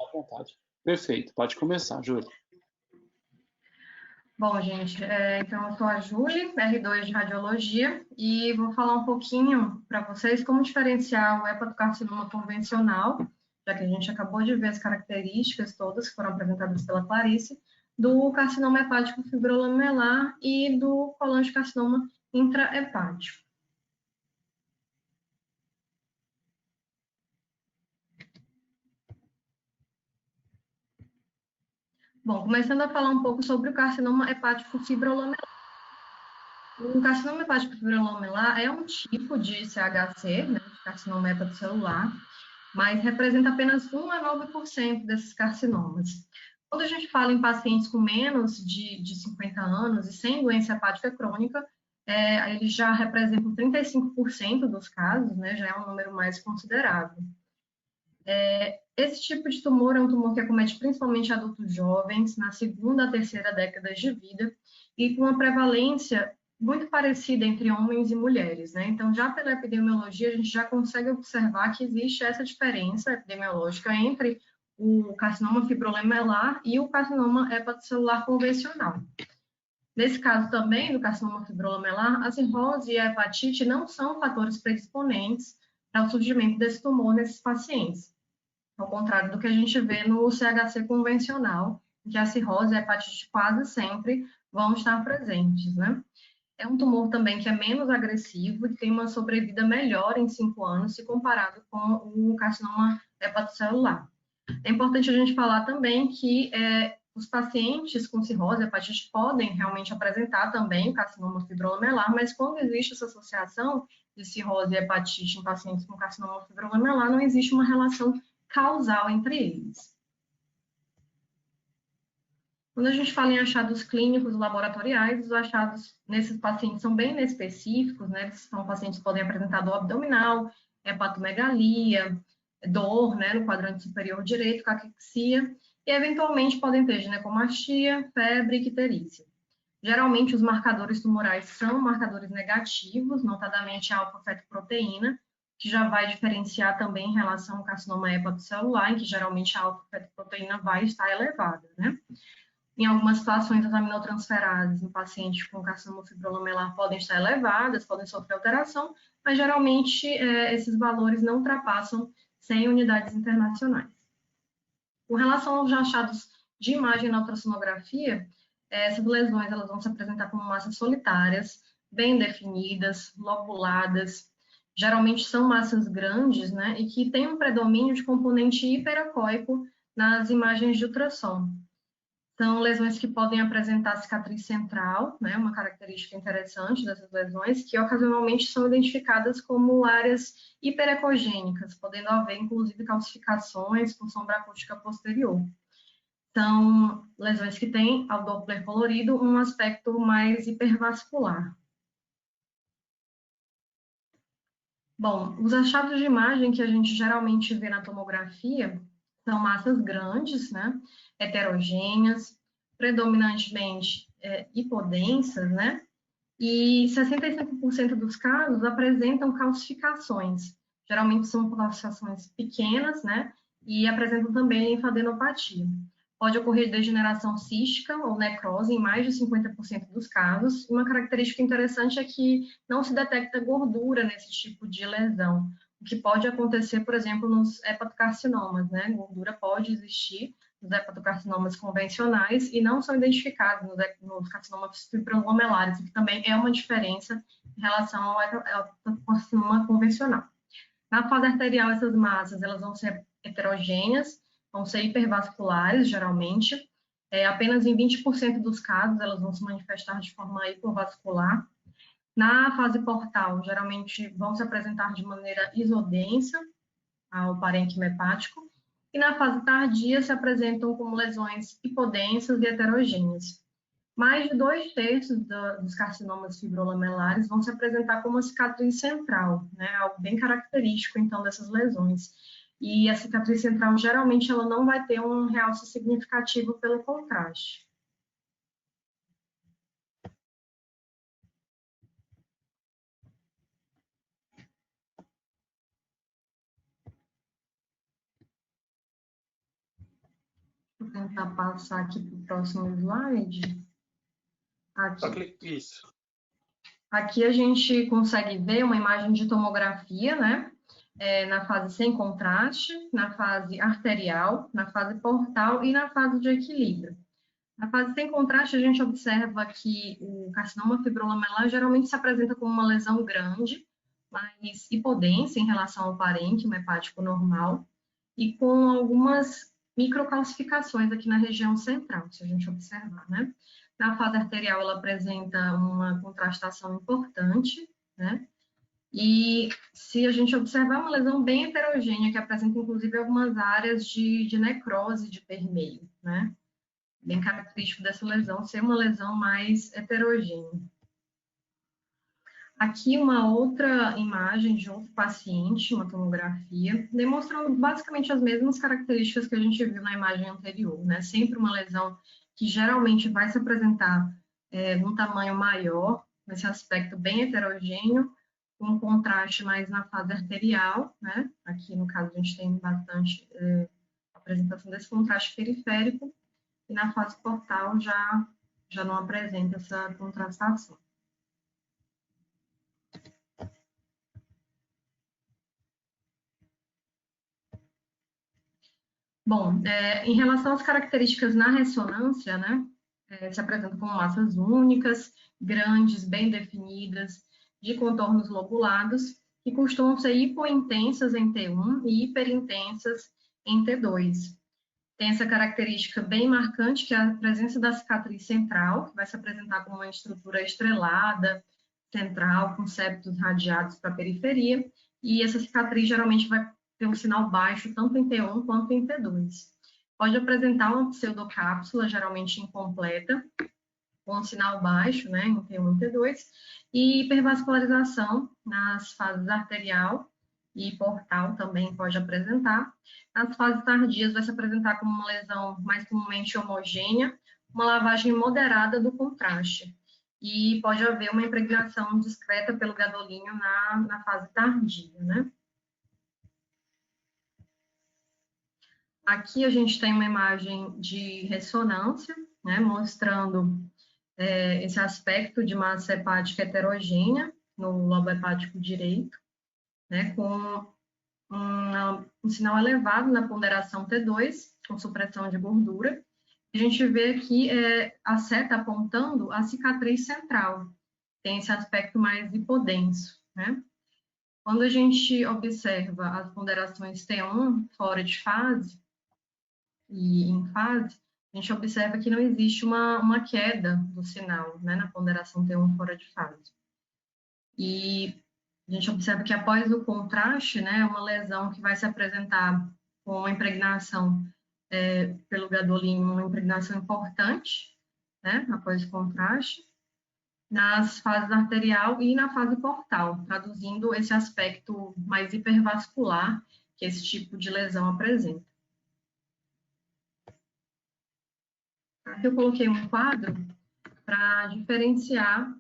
à vontade. Perfeito, pode começar, Júlia. Bom, gente, então eu sou a Júlia, R2 de Radiologia, e vou falar um pouquinho para vocês como diferenciar o hepatocarcinoma convencional, já que a gente acabou de ver as características todas que foram apresentadas pela Clarice, do carcinoma hepático fibrolamelar e do colangiocarcinoma intrahepático. Bom, começando a falar um pouco sobre o carcinoma hepático fibrolamelar. O carcinoma hepático fibrolamelar é um tipo de CHC, né, de carcinoma hepatocelular, mas representa apenas 1 a 9% desses carcinomas. Quando a gente fala em pacientes com menos de 50 anos e sem doença hepática crônica, eles já representam 35% dos casos, né, já é um número mais considerável. Esse tipo de tumor é um tumor que acomete principalmente adultos jovens, na segunda a terceira década de vida, e com uma prevalência muito parecida entre homens e mulheres, né? Então, já pela epidemiologia, a gente já consegue observar que existe essa diferença epidemiológica entre o carcinoma fibrolamelar e o carcinoma hepatocelular convencional. Nesse caso também, do carcinoma fibrolamelar, a cirrose e a hepatite não são fatores predisponentes para o surgimento desse tumor nesses pacientes, ao contrário do que a gente vê no CHC convencional, em que a cirrose e a hepatite quase sempre vão estar presentes, né? É um tumor também que é menos agressivo e tem uma sobrevida melhor em 5 anos se comparado com o carcinoma hepatocelular. É importante a gente falar também que os pacientes com cirrose e hepatite podem realmente apresentar também o carcinoma fibrolamelar, mas quando existe essa associação de cirrose e hepatite em pacientes com carcinoma fibrolamelar, não existe uma relação causal entre eles. Quando a gente fala em achados clínicos laboratoriais, os achados nesses pacientes são bem inespecíficos, né? São pacientes que podem apresentar dor abdominal, hepatomegalia, dor, né, no quadrante superior direito, caquexia, e eventualmente podem ter ginecomastia, febre e icterícia. Geralmente, os marcadores tumorais são marcadores negativos, notadamente a alfa-fetoproteína, que já vai diferenciar também em relação ao carcinoma hepatocelular, em que geralmente a alfa-fetoproteína vai estar elevada, né? Em algumas situações, as aminotransferases no paciente com carcinoma fibrolamelar podem estar elevadas, podem sofrer alteração, mas geralmente esses valores não ultrapassam 100 unidades internacionais. Com relação aos achados de imagem na ultrassonografia, essas lesões elas vão se apresentar como massas solitárias, bem definidas, lobuladas, geralmente são massas grandes, né, e que têm um predomínio de componente hiperacóico nas imagens de ultrassom. São lesões que podem apresentar cicatriz central, né, uma característica interessante dessas lesões, que ocasionalmente são identificadas como áreas hiperecogênicas, podendo haver, inclusive, calcificações com sombra acústica posterior. São lesões que têm, ao Doppler colorido, um aspecto mais hipervascular. Bom, os achados de imagem que a gente geralmente vê na tomografia são massas grandes, né, heterogêneas, predominantemente hipodensas, né, e 65% dos casos apresentam calcificações. Geralmente são calcificações pequenas, né, e apresentam também linfadenopatia. Pode ocorrer degeneração cística ou necrose em mais de 50% dos casos. Uma característica interessante é que não se detecta gordura nesse tipo de lesão, o que pode acontecer, por exemplo, nos hepatocarcinomas, né? Gordura pode existir nos hepatocarcinomas convencionais e não são identificados nos carcinomas fibromelares, o que também é uma diferença em relação ao hepatocarcinoma convencional. Na fase arterial, essas massas elas vão ser heterogêneas, vão ser hipervasculares, geralmente. Apenas em 20% dos casos elas vão se manifestar de forma hipovascular. Na fase portal, geralmente vão se apresentar de maneira isodensa ao parênquima hepático. E na fase tardia se apresentam como lesões hipodensas e heterogêneas. Mais de 2/3 dos carcinomas fibrolamelares vão se apresentar como uma cicatriz central, né? Algo bem característico, então, dessas lesões. E a cicatriz central, geralmente, ela não vai ter um realce significativo pelo contraste. tentar passar aqui para o próximo slide. Aqui. Isso. Aqui a gente consegue ver uma imagem de tomografia, né? Na fase sem contraste, na fase arterial, na fase portal e na fase de equilíbrio. Na fase sem contraste, a gente observa que o carcinoma fibrolamelar geralmente se apresenta como uma lesão grande, mais hipodensa em relação ao parênquima hepático normal, e com algumas microcalcificações aqui na região central, se a gente observar, né? Na fase arterial, ela apresenta uma contrastação importante, né? E se a gente observar uma lesão bem heterogênea, que apresenta inclusive algumas áreas de necrose de permeio, né? Bem característico dessa lesão ser uma lesão mais heterogênea. Aqui uma outra imagem de outro paciente, uma tomografia, demonstrando basicamente as mesmas características que a gente viu na imagem anterior, né? Sempre uma lesão que geralmente vai se apresentar num tamanho maior, nesse aspecto bem heterogêneo, com um contraste mais na fase arterial, né? Aqui, no caso, a gente tem bastante apresentação desse contraste periférico, e na fase portal já não apresenta essa contrastação. Bom, em relação às características na ressonância, né, se apresentam como massas únicas, grandes, bem definidas, de contornos lobulados, que costumam ser hipointensas em T1 e hiperintensas em T2. Tem essa característica bem marcante, que é a presença da cicatriz central, que vai se apresentar como uma estrutura estrelada, central, com septos radiados para a periferia, e essa cicatriz geralmente vai ter um sinal baixo, tanto em T1 quanto em T2. Pode apresentar uma pseudocápsula, geralmente incompleta, com um sinal baixo, né, em T1 e T2, e hipervascularização nas fases arterial e portal também pode apresentar. Nas fases tardias vai se apresentar como uma lesão mais comumente homogênea, uma lavagem moderada do contraste. E pode haver uma impregnação discreta pelo gadolinho na fase tardia, né? Aqui a gente tem uma imagem de ressonância, né, mostrando esse aspecto de massa hepática heterogênea no lobo hepático direito, né, com um sinal elevado na ponderação T2, com supressão de gordura. A gente vê aqui a seta apontando a cicatriz central, tem esse aspecto mais hipodenso, né? Quando a gente observa as ponderações T1 fora de fase e em fase, a gente observa que não existe uma queda do sinal, né, na ponderação T1 fora de fase. E a gente observa que após o contraste, né, é uma lesão que vai se apresentar com uma impregnação pelo gadolinho, uma impregnação importante, né, após o contraste, nas fases arterial e na fase portal, traduzindo esse aspecto mais hipervascular que esse tipo de lesão apresenta. Aqui eu coloquei um quadro para diferenciar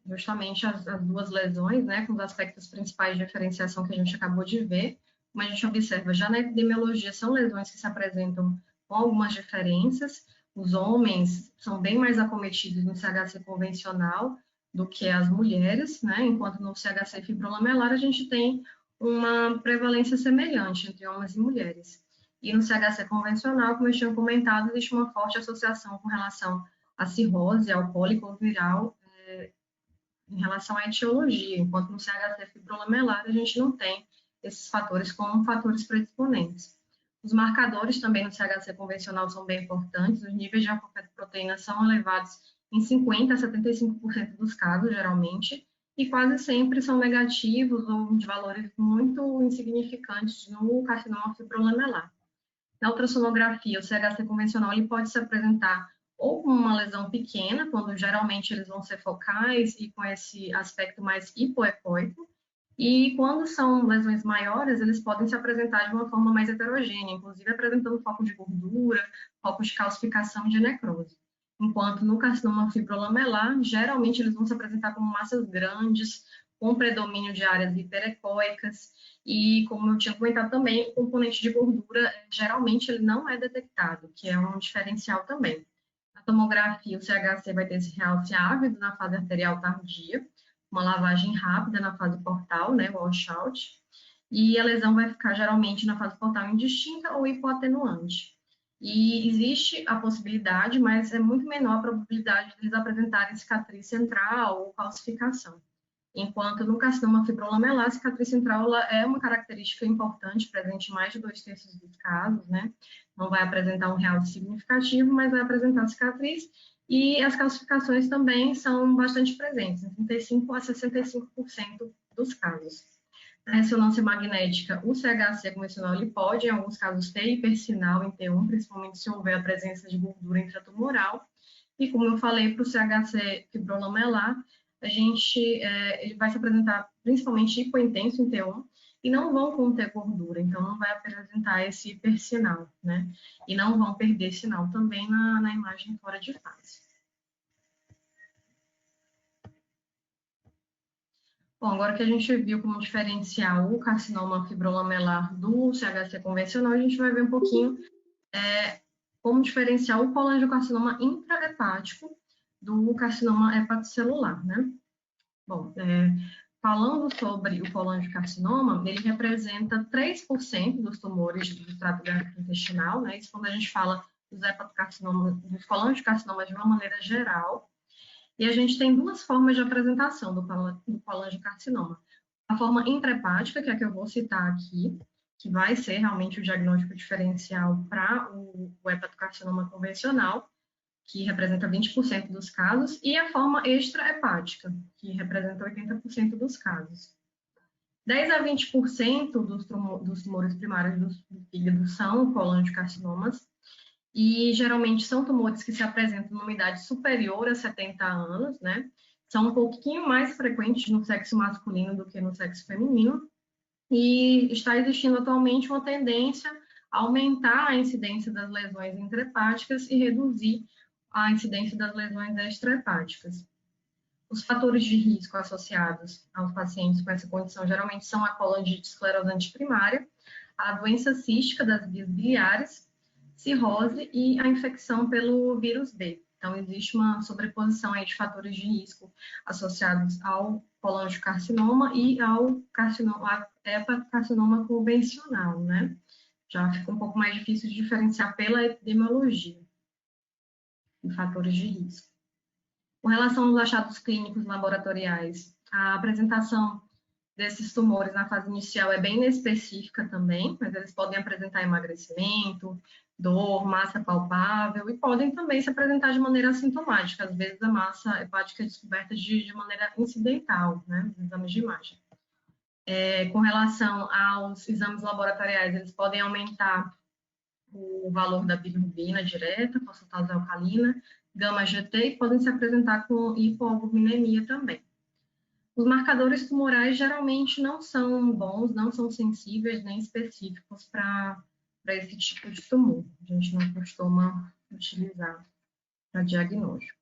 justamente as duas lesões, né, com os aspectos principais de diferenciação que a gente acabou de ver. Como a gente observa, já na epidemiologia, são lesões que se apresentam com algumas diferenças. Os homens são bem mais acometidos no CHC convencional do que as mulheres, né, enquanto no CHC fibrolamelar a gente tem uma prevalência semelhante entre homens e mulheres. E no CHC convencional, como eu tinha comentado, existe uma forte associação com relação à cirrose alcoólica ou viral em relação à etiologia, enquanto no CHC fibrolamelar a gente não tem esses fatores como fatores predisponentes. Os marcadores também no CHC convencional são bem importantes, os níveis de alfa-fetoproteína são elevados em 50% a 75% dos casos, geralmente, e quase sempre são negativos ou de valores muito insignificantes no carcinoma fibrolamelar. Na ultrassonografia, o CHC convencional ele pode se apresentar ou com uma lesão pequena, quando geralmente eles vão ser focais e com esse aspecto mais hipoecóico, e quando são lesões maiores, eles podem se apresentar de uma forma mais heterogênea, inclusive apresentando foco de gordura, foco de calcificação e de necrose. Enquanto no carcinoma fibrolamelar, geralmente eles vão se apresentar como massas grandes, com predomínio de áreas hiperecóicas, e, como eu tinha comentado também, o componente de gordura, geralmente, ele não é detectado, que é um diferencial também. Na tomografia, o CHC vai ter esse realce ávido na fase arterial tardia, uma lavagem rápida na fase portal, né, washout, e a lesão vai ficar geralmente na fase portal indistinta ou hipoatenuante. E existe a possibilidade, mas é muito menor a probabilidade de eles apresentarem cicatriz central ou calcificação. Enquanto no carcinoma fibrolamelar, a cicatriz central é uma característica importante, presente em mais de 2/3 dos casos, né? Não vai apresentar um realce significativo, mas vai apresentar cicatriz, e as calcificações também são bastante presentes, em 35% a 65% dos casos. Na ressonância magnética, o CHC convencional ele pode, em alguns casos, ter hipersinal em T1, principalmente se houver a presença de gordura intratumoral. E como eu falei, para o CHC fibrolamelar, ele vai se apresentar principalmente hipointenso em T1 e não vão conter gordura, então não vai apresentar esse hipersinal, né? E não vão perder sinal também na imagem fora de fase. Bom, agora que a gente viu como diferenciar o carcinoma fibrolamelar do CHC convencional, a gente vai ver um pouquinho como diferenciar o colangiocarcinoma intrahepático do carcinoma hepatocelular, né? Bom, falando sobre o colangiocarcinoma, ele representa 3% dos tumores do trato gastrointestinal, né? Isso quando a gente fala dos hepatocarcinomas, dos colangiocarcinomas de uma maneira geral. E a gente tem duas formas de apresentação do colangiocarcinoma. A forma intrahepática, que é a que eu vou citar aqui, que vai ser realmente o diagnóstico diferencial para o hepatocarcinoma convencional, que representa 20% dos casos, e a forma extrahepática, que representa 80% dos casos. 10 a 20% dos tumores primários do fígado são colangiocarcinomas, e geralmente são tumores que se apresentam numa idade superior a 70 anos, né? São um pouquinho mais frequentes no sexo masculino do que no sexo feminino, e está existindo atualmente uma tendência a aumentar a incidência das lesões intrahepáticas e reduzir a incidência das lesões extrahepáticas. Os fatores de risco associados aos pacientes com essa condição geralmente são a colangite esclerosante primária, a doença cística das vias biliares, cirrose e a infecção pelo vírus B. Então, existe uma sobreposição aí de fatores de risco associados ao colangiocarcinoma e ao hepatocarcinoma convencional, né? Já fica um pouco mais difícil de diferenciar pela epidemiologia de fatores de risco. Com relação aos achados clínicos laboratoriais, a apresentação desses tumores na fase inicial é bem inespecífica também, mas eles podem apresentar emagrecimento, dor, massa palpável, e podem também se apresentar de maneira assintomática. Às vezes a massa hepática é descoberta de maneira incidental, né, nos exames de imagem. Com relação aos exames laboratoriais, eles podem aumentar o valor da bilirrubina direta, fosfatase alcalina, gama-GT, e podem se apresentar com hipoalbuminemia também. Os marcadores tumorais geralmente não são bons, não são sensíveis nem específicos para esse tipo de tumor. A gente não costuma utilizar para diagnóstico.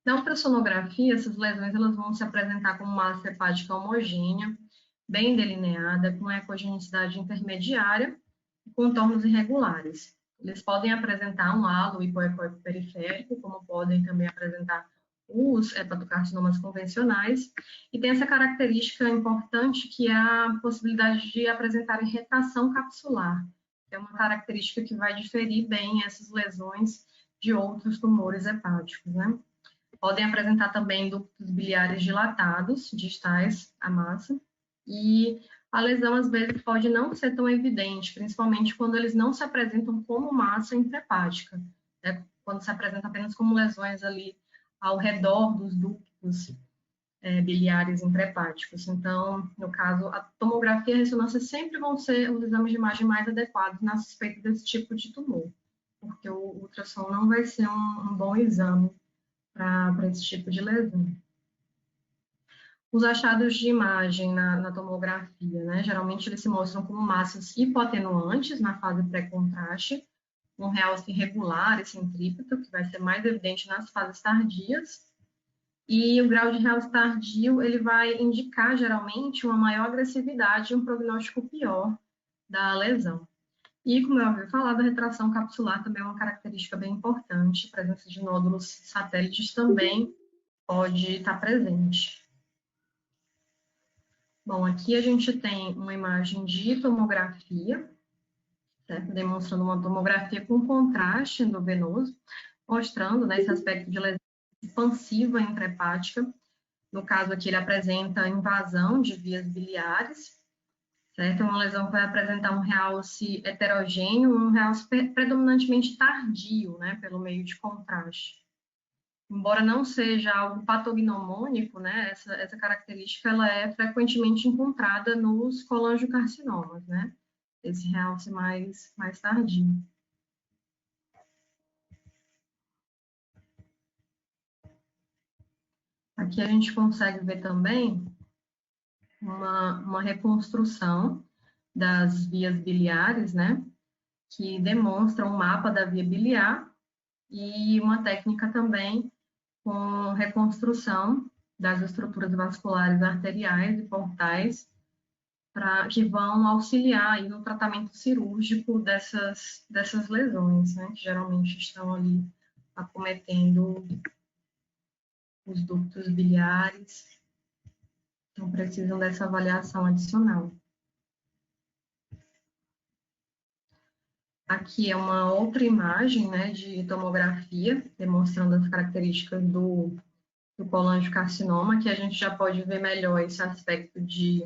Na ultrassonografia, essas lesões elas vão se apresentar como massa hepática homogênea, bem delineada, com ecogenicidade intermediária e contornos irregulares. Eles podem apresentar um halo hipoecóico periférico, como podem também apresentar os hepatocarcinomas convencionais, e tem essa característica importante que é a possibilidade de apresentarem retração capsular, que é uma característica que vai diferir bem essas lesões de outros tumores hepáticos, né? Podem apresentar também ductos biliares dilatados, distais à massa, e a lesão às vezes pode não ser tão evidente, principalmente quando eles não se apresentam como massa intrahepática, né? Quando se apresenta apenas como lesões ali ao redor dos ductos biliares intrahepáticos. Então, no caso, a tomografia e a ressonância sempre vão ser os exames de imagem mais adequados na suspeita desse tipo de tumor, porque o ultrassom não vai ser um bom exame para esse tipo de lesão. Os achados de imagem na tomografia, né? Geralmente eles se mostram como massas hipoatenuantes na fase pré-contraste, um realce irregular e centrípeto, que vai ser mais evidente nas fases tardias. E o grau de realce tardio, ele vai indicar, geralmente, uma maior agressividade e um prognóstico pior da lesão. E, como eu havia falado, a retração capsular também é uma característica bem importante. A presença de nódulos satélites também pode estar presente. Bom, aqui a gente tem uma imagem de tomografia, certo? Demonstrando uma tomografia com contraste endovenoso, mostrando, né, esse aspecto de lesão expansiva intrahepática. No caso aqui, ele apresenta invasão de vias biliares, certo? Uma lesão que vai apresentar um realce heterogêneo, um realce predominantemente tardio, né, pelo meio de contraste. Embora não seja algo patognomônico, né, essa característica ela é frequentemente encontrada nos colangiocarcinomas, né, esse realce mais tardio. Aqui a gente consegue ver também uma reconstrução das vias biliares, né, que demonstra um mapa da via biliar e uma técnica também com reconstrução das estruturas vasculares arteriais e portais que vão auxiliar aí no tratamento cirúrgico dessas lesões, né, que geralmente estão ali acometendo os ductos biliares, então precisam dessa avaliação adicional. Aqui é uma outra imagem, né, de tomografia, demonstrando as características do colangiocarcinoma, que a gente já pode ver melhor esse aspecto de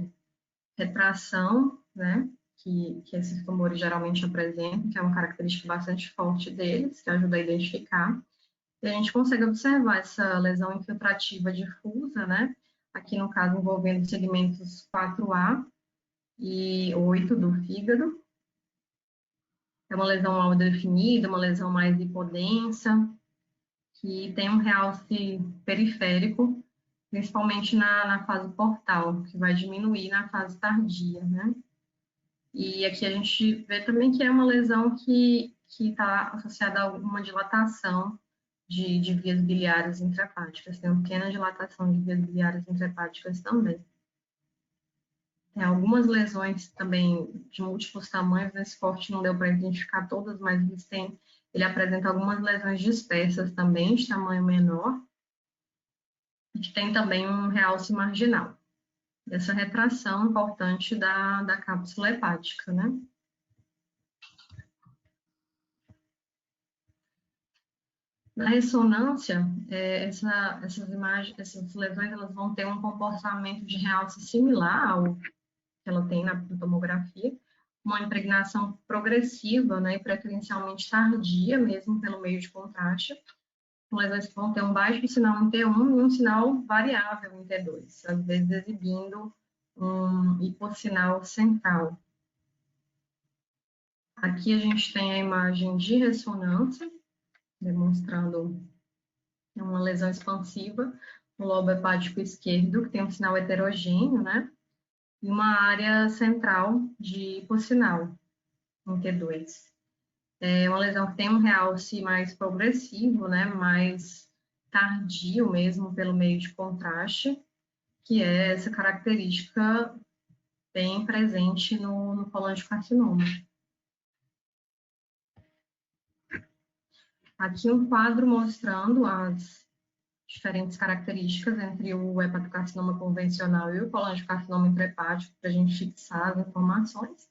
retração, né, que esses tumores geralmente apresentam, que é uma característica bastante forte deles, que ajuda a identificar. E a gente consegue observar essa lesão infiltrativa difusa, né, aqui no caso envolvendo segmentos 4A e 8 do fígado. É uma lesão mal definida, uma lesão mais hipodensa, que tem um realce periférico, principalmente na fase portal, que vai diminuir na fase tardia, né? E aqui a gente vê também que é uma lesão que está associada a uma dilatação de vias biliares intrahepáticas, tem uma pequena dilatação de vias biliares intrahepáticas também. Tem algumas lesões também de múltiplos tamanhos, nesse corte não deu para identificar todas, mas ele apresenta algumas lesões dispersas também, de tamanho menor, e que tem também um realce marginal. Essa retração importante da cápsula hepática, né? Na ressonância, essas lesões, elas vão ter um comportamento de realce similar ao que ela tem na tomografia, uma impregnação progressiva, né, e preferencialmente tardia, mesmo pelo meio de contraste, lesões que vão ter um baixo sinal em T1 e um sinal variável em T2, às vezes exibindo um hipossinal central. Aqui a gente tem a imagem de ressonância, demonstrando uma lesão expansiva no lobo hepático esquerdo, que tem um sinal heterogêneo, né? E uma área central de hipossinal, em T2. É uma lesão que tem um realce mais progressivo, né? Mais tardio mesmo, pelo meio de contraste, que é essa característica bem presente no colangiocarcinoma. Aqui um quadro mostrando as diferentes características entre o hepatocarcinoma convencional e o colangiocarcinoma intrahepático, para a gente fixar as informações.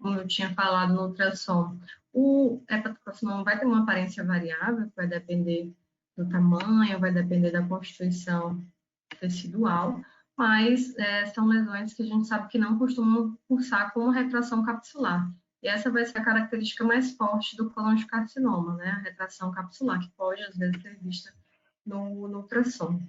Como eu tinha falado no ultrassom, o hepatocarcinoma vai ter uma aparência variável, que vai depender do tamanho, vai depender da constituição tecidual, mas são lesões que a gente sabe que não costumam cursar com retração capsular. E essa vai ser a característica mais forte do colangiocarcinoma, né? A retração capsular, que pode, às vezes, ser vista no ultrassom.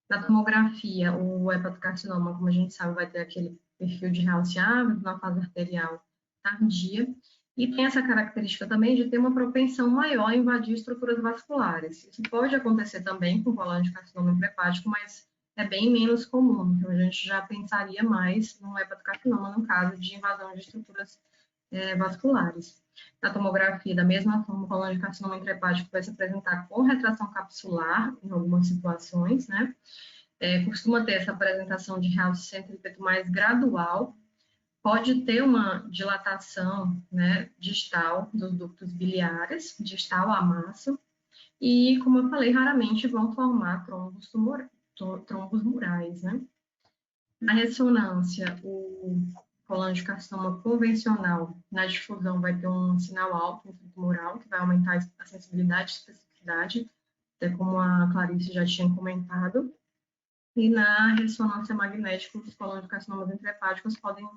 Na tomografia, o hepatocarcinoma, como a gente sabe, vai ter aquele perfil de realce ávido na fase arterial tardia, e tem essa característica também de ter uma propensão maior a invadir estruturas vasculares. Isso pode acontecer também com colangiocarcinoma intrahepático, mas é bem menos comum. Então, a gente já pensaria mais no hepatocarcinoma no caso de invasão de estruturas vasculares. Na tomografia, da mesma forma, o colangiocarcinoma intraepático vai se apresentar com retração capsular, em algumas situações, né? Costuma ter essa apresentação de realce centrípeto mais gradual, pode ter uma dilatação, né, distal dos ductos biliares, distal à massa, e, como eu falei, raramente vão formar trombos murais, né? Na ressonância, o colangiocarcinoma convencional, na difusão, vai ter um sinal alto intratumoral, que vai aumentar a sensibilidade e especificidade, até como a Clarice já tinha comentado. E na ressonância magnética, os colangiocarcinomas intraepáticos podem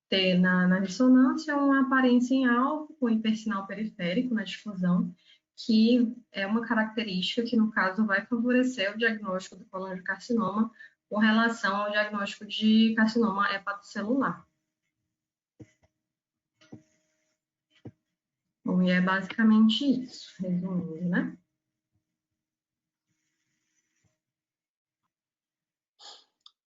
ter na ressonância uma aparência em alvo com hipersinal periférico na difusão, que é uma característica que, no caso, vai favorecer o diagnóstico do colangiocarcinoma com relação ao diagnóstico de carcinoma hepatocelular. Bom, e é basicamente isso, resumindo, né?